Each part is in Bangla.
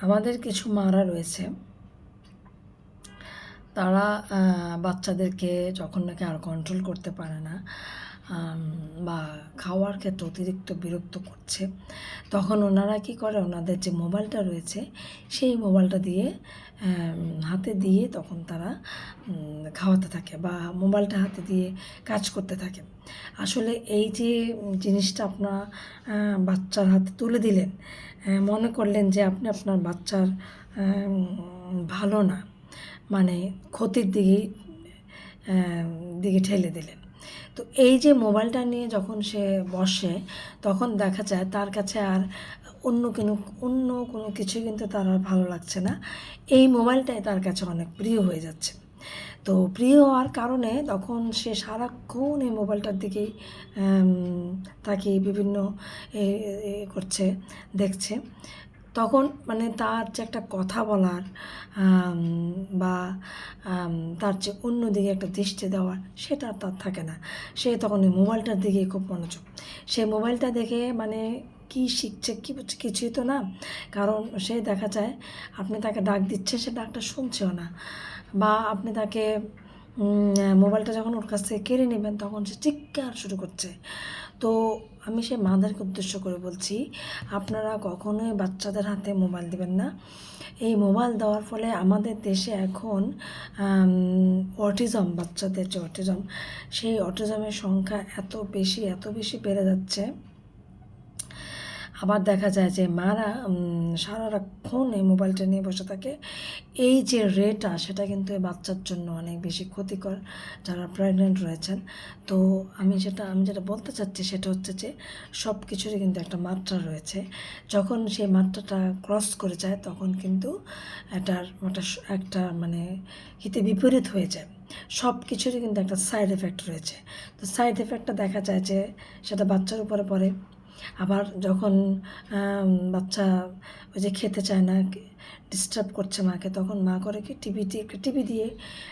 আমাদের কিছু মারা রয়েছে, তারা বাচ্চাদেরকে যখন নাকি আর কন্ট্রোল করতে পারে না বা খাওয়ার ক্ষেত্রে অতিরিক্ত বিরক্ত করছে, তখন ওনারা কী করে, ওনাদের যে মোবাইলটা রয়েছে সেই মোবাইলটা দিয়ে হাতে দিয়ে তখন তারা খাওয়াতে থাকে বা মোবাইলটা হাতে দিয়ে কাজ করতে থাকে। আসলে এই যে জিনিসটা আপনার বাচ্চার হাতে তুলে দিলেন, মনে করলেন যে আপনি আপনার বাচ্চার ভালো না, মানে ক্ষতির দিকে ঠেলে দিলেন। তো এই যে মোবাইলটা নিয়ে যখন সে বসে, তখন দেখা যায় তার কাছে আর অন্য কোনো কিছু কিন্তু তার আর ভালো লাগছে না, এই মোবাইলটাই তার কাছে অনেক প্রিয় হয়ে যাচ্ছে। তো প্রিয় হওয়ার কারণে তখন সে সারাক্ষণ এই মোবাইলটার দিকেই তাকিয়ে বিভিন্ন করছে, দেখছে। তখন মানে তার যে একটা কথা বলার বা তার যে অন্যদিকে একটা দৃষ্টি দেওয়ার, সেটা তার থাকে না। সে তখন ওই মোবাইলটার দিকেই খুব মনোযোগ। সে মোবাইলটা দেখে মানে কী শিখছে, কী বুঝছে, কিছুই তো না। কারণ সে দেখা যায় আপনি তাকে ডাক দিচ্ছে, সে ডাকটা শুনছেও না। বা আপনি তাকে মোবাইলটা যখন ওর কাছ থেকে কেড়ে নেবেন, তখন সে চিৎকার শুরু করছে। তো আমি সেই মাদেরকে উদ্দেশ্য করে বলছি, আপনারা কখনোই বাচ্চাদের হাতে মোবাইল দিবেন না। এই মোবাইল দেওয়ার ফলে আমাদের দেশে এখন অটিজম, বাচ্চাদের যে অটিজম, সেই অটিজমের সংখ্যা এত বেশি বেড়ে যাচ্ছে। আবার দেখা যায় যে মারা সারাক্ষণ এই মোবাইলটা নিয়ে বসে থাকে। এই যে রেটা, সেটা কিন্তু এই বাচ্চার জন্য অনেক বেশি ক্ষতিকর, যারা প্রেগনেন্ট রয়েছেন। তো আমি যেটা বলতে চাচ্ছি সেটা হচ্ছে যে সব কিছুরই কিন্তু একটা মাত্রা রয়েছে। যখন সেই মাত্রাটা ক্রস করে যায়, তখন কিন্তু একটা মানে হিতে বিপরীত হয়ে যায়। সব কিছুরই কিন্তু একটা সাইড এফেক্ট রয়েছে। তো সাইড এফেক্টটা দেখা যায় যে সেটা বাচ্চার উপরে পড়ে। আবার যখন বাচ্চা ওই যে খেতে চায় না, ডিস্টার্ব করছে মাকে, তখন মা করে কি, টিভি দিয়ে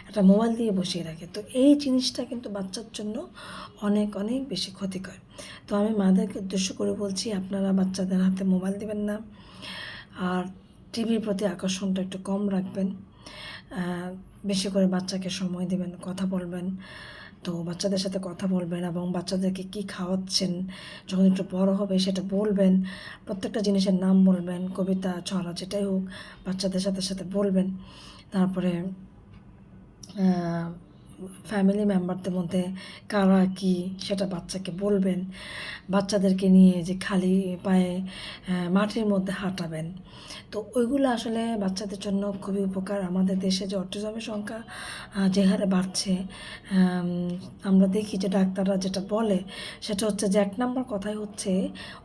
একটা মোবাইল দিয়ে বসিয়ে রাখে। তো এই জিনিসটা কিন্তু বাচ্চার জন্য অনেক বেশি ক্ষতিকর। তো আমি মাদেরকে উদ্দেশ্য করে বলছি, আপনারা বাচ্চাদের হাতে মোবাইল দিবেন না, আর টিভির প্রতি আকর্ষণটা একটু কম রাখবেন। বেশি করে বাচ্চাকে সময় দেবেন, কথা বলবেন। তো বাচ্চাদের সাথে কথা বলবেন এবং বাচ্চাদেরকে কী খাওয়াচ্ছেন যখন একটু বড় হবে সেটা বলবেন। প্রত্যেকটা জিনিসের নাম বলবেন, কবিতা, ছড়া, যেটাই হোক বাচ্চাদের সাথে বলবেন। তারপরে ফ্যামিলি মেম্বারদের মধ্যে কারা কী সেটা বাচ্চাকে বলবেন। বাচ্চাদেরকে নিয়ে যে খালি পায়ে মাঠের মধ্যে হাঁটাবেন। তো ওইগুলো আসলে বাচ্চাদের জন্য খুবই উপকার। আমাদের দেশে যে অটিজমের সংখ্যা যে হারে বাড়ছে, আমরা দেখি যে ডাক্তাররা যেটা বলে সেটা হচ্ছে যে ১ নাম্বার কথাই হচ্ছে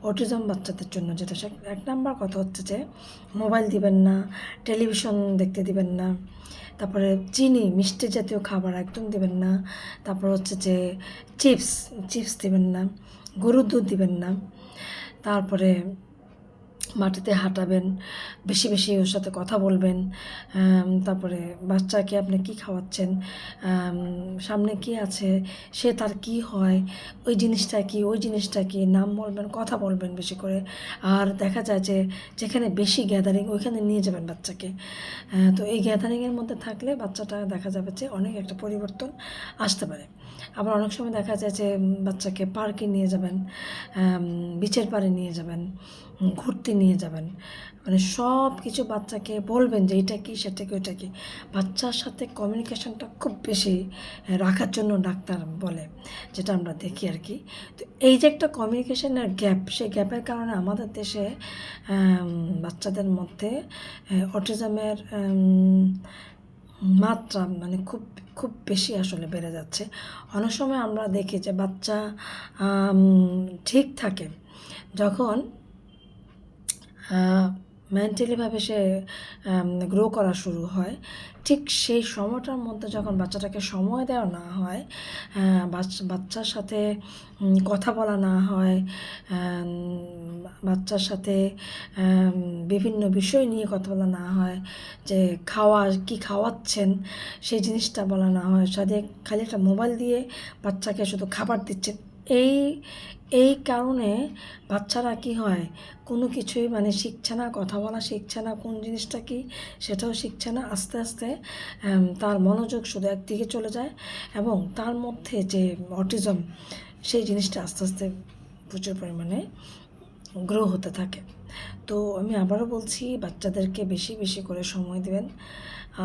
অটিজম বাচ্চাদের জন্য, যেটা সে ১ নাম্বার কথা হচ্ছে যে মোবাইল দিবেন না, টেলিভিশন দেখতে দিবেন না। তারপরে চিনি, মিষ্টি জাতীয় খাবার একদম দিবেন না। তারপর হচ্ছে যে চিপস দিবেন না, গরুর দুধ দিবেন না। তারপরে মাটিতে হাঁটাবেন, বেশি ওর সাথে কথা বলবেন। তারপরে বাচ্চাকে আপনি কী খাওয়াচ্ছেন, সামনে কী আছে, সে তার কী হয়, ওই জিনিসটা কী নাম বলবেন, কথা বলবেন বেশি করে। আর দেখা যায় যে যেখানে বেশি গ্যাদারিং, ওইখানে নিয়ে যাবেন বাচ্চাকে। তো এই গ্যাদারিংয়ের মধ্যে থাকলে বাচ্চাটা দেখা যাবে যে অনেক একটা পরিবর্তন আসতে পারে। আবার অনেক সময় দেখা যায় যে বাচ্চাকে পার্কে নিয়ে যাবেন, বিচের পাড়ে নিয়ে যাবেন, ঘুরতে নিয়ে যাবেন। মানে সব কিছু বাচ্চাকে বলবেন যে এটা কী, সেটা কী, ওইটা কী। বাচ্চার সাথে কমিউনিকেশনটা খুব বেশি রাখার জন্য ডাক্তার বলে, যেটা আমরা দেখি আর কি। তো এই যে একটা কমিউনিকেশনের গ্যাপ, সেই গ্যাপের কারণে আমাদের দেশে বাচ্চাদের মধ্যে অটিজমের মাত্রা মানে খুব বেশি আসলে বেড়ে যাচ্ছে। অনেক সময় আমরা দেখি যে বাচ্চা ঠিক থাকে, যখন মেন্টালিভাবে সে গ্রো করা শুরু হয়, ঠিক সেই সময়টার মধ্যে যখন বাচ্চাটাকে সময় দেওয়া না হয়, বাচ্চার সাথে কথা বলা না হয়, বাচ্চার সাথে বিভিন্ন বিষয় নিয়ে কথা বলা না হয়, যে কী খাওয়াচ্ছেন সেই জিনিসটা বলা না হয়, সাথে খালি একটা মোবাইল দিয়ে বাচ্চাকে শুধু খাবার দিচ্ছেন, এই এই কারণে বাচ্চারা কি হয়, কোনো কিছুই মানে শিখছে না, কথা বলা শিখছে না, কোন জিনিসটা কী সেটাও শিখছে না। আস্তে আস্তে তার মনোযোগ শুধু একদিকে চলে যায় এবং তার মধ্যে যে অটিজম সেই জিনিসটা আস্তে আস্তে প্রচুর পরিমাণে গ্রো হতে থাকে। তো আমি আবারও বলছি, বাচ্চাদেরকে বেশি বেশি করে সময় দিবেন,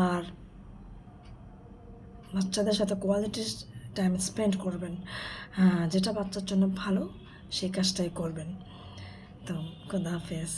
আর বাচ্চাদের সাথে কোয়ালিটি টাইম স্পেন্ড করবেন। যেটা বাচ্চার জন্য ভালো সেই কাজটাই করবেন। তো খোদা হাফেজ।